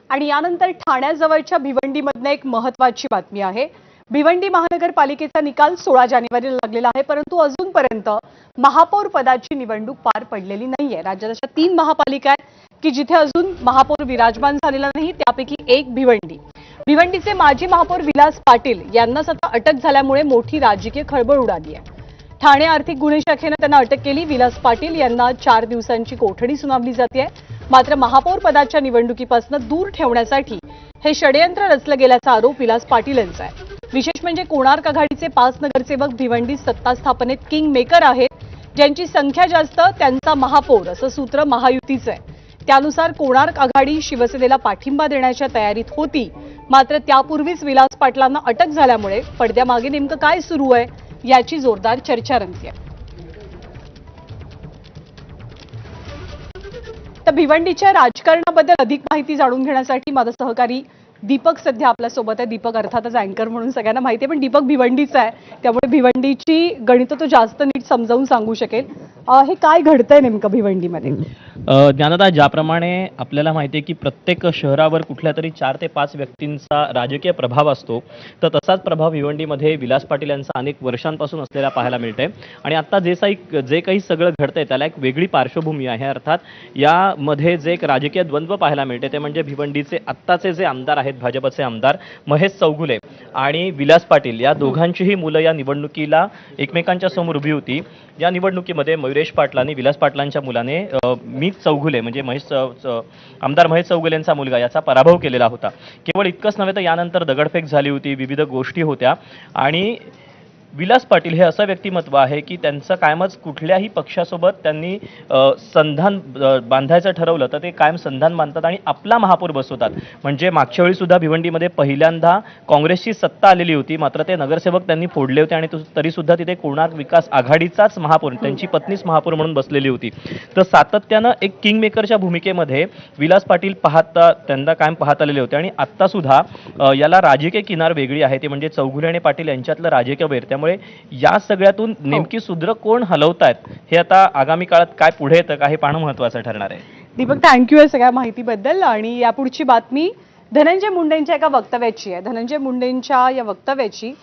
आणि यानंतर ठाण्याजवळच्या भिवंडीमधून एक महत्त्वाची बातमी आहे। भिवंडी महानगरपालिकेचा निकाल 16 जानेवारीला लागलेला आहे, परंतु अजूनपर्यंत महापौर पदाची निवडणूक पार पडलेली नाहीये। राज्यात अशा 3 महापालिका आहेत की जिथे अजून महापौर विराजमान झालेला नाही, त्यापैकी एक भिवंडी। भिवंडीचे माजी महापौर विलास पाटील यांना सध्या अटक झाल्यामुळे मोठी राजकीय खळबळ उडाली आहे। ठाणे आर्थिक गुन्हे शाखेने त्यांना अटक केली। विलास पाटील यांना 4 दिवसांची कोठडी सुनावली जाते। मात्र महापौर पदाच्या निवडणुकीपासून दूर ठेवण्यासाठी हे षडयंत्र रचलं गेल्याचा आरोप विलास पाटील यांचा आहे। विशेष म्हणजे कोणार्क आघाडीचे 5 नगरसेवक भिवंडीत सत्ता स्थापनेत किंग मेकर आहेत, ज्यांची संख्या जास्त त्यांचा महापौर असं सूत्र महायुतीचं आहे। त्यानुसार कोणार्क आघाडी शिवसेनेला पाठिंबा देण्याच्या तयारीत होती, मात्र त्यापूर्वीच विलास पाटलांना अटक झाल्यामुळे पडद्यामागे नेमकं काय सुरू आहे याची जोरदार चर्चा रंगते आहे। तर भिवंडीच्या राजकारणाबद्दल अधिक माहिती जाणून घेण्यासाठी माझा सहकारी दीपक सध्या आपल्या सोबत आहे। दीपक अर्थातच अँकर म्हणून सगळ्यांना माहिती आहे, पण दीपक भिवंडीचा आहे, त्यामुळे भिवंडीची गणित तो जास्त नीट समजावून सांगू शकेल। हे काय घडतंय नेमकं भिवंडीमध्ये? ज्ञानदा, ज्याप्रमाणे आपल्याला माहिती आहे की प्रत्येक शहरावर कुठल्या तरी 4 ते 5 व्यक्तींचा राजकीय प्रभाव असतो, तर तसाच प्रभाव भिवंडीमध्ये विलास पाटील यांचा अनेक वर्षांपासून असलेला पाहायला मिळतंय। आणि आता जे काही सगळं घडतंय त्याला एक वेगळी पार्श्वभूमी आहे। अर्थात यामध्ये जे एक राजकीय द्वंद्व पाहायला मिळते ते म्हणजे भिवंडीचे आत्ताचे जे आमदार आहेत, भाजपचे आमदार महेश चौगुले आणि विलास पाटील, या दोघांचीही मुलं या निवडणुकीला एकमेकांच्या समोर उभी होती। या निवडणुकीमध्ये मयुरेश पाटलांनी विलास पाटलांच्या मुलाने मीत चौगुले म्हणजे आमदार महेश चौगुले यांचा मुलगा याचा पराभव केलेला होता। केवळ इतकंच नव्हे तर यानंतर दगडफेक झाली होती, विविध गोष्टी होत्या। आणि विलास पाटील हे असं व्यक्तिमत्व आहे की त्यांचं कायमच कुठल्याही पक्षासोबत त्यांनी संधान बांधायचं ठरवलं तर ते कायम संधान बांधतात आणि आपला महापौर बसवतात। म्हणजे मागच्या वेळी सुद्धा भिवंडीमध्ये पहिल्यांदा काँग्रेसची सत्ता आलेली होती, मात्र ते नगरसेवक त्यांनी फोडले होते आणि तरी सुद्धा तिथे कोणार्क विकास आघाडीचाच महापौर, त्यांची पत्नीच महापौर म्हणून बसलेली होती। तर सातत्यानं एक किंग मेकरच्या भूमिकेमध्ये विलास पाटील त्यांना कायम पाहत आलेले होते। आणि आत्ता सुद्धा याला राजकीय किनार वेगळी आहे, ते म्हणजे चौगुले आणि पाटील यांच्यातलं राजकीय वैर। त्यामुळे या सगळ्यातून नेमकी सूत्र कोण हलवतायत हे आता आगामी काळात काय पुढे येतं का हे पाहणं महत्त्वाचं ठरणार आहे। दीपक, थँक्यू या सगळ्या माहितीबद्दल। आणि यापुढची बातमी धनंजय मुंडेंच्या एका वक्तव्याची आहे। धनंजय मुंडेंच्या या वक्तव्याची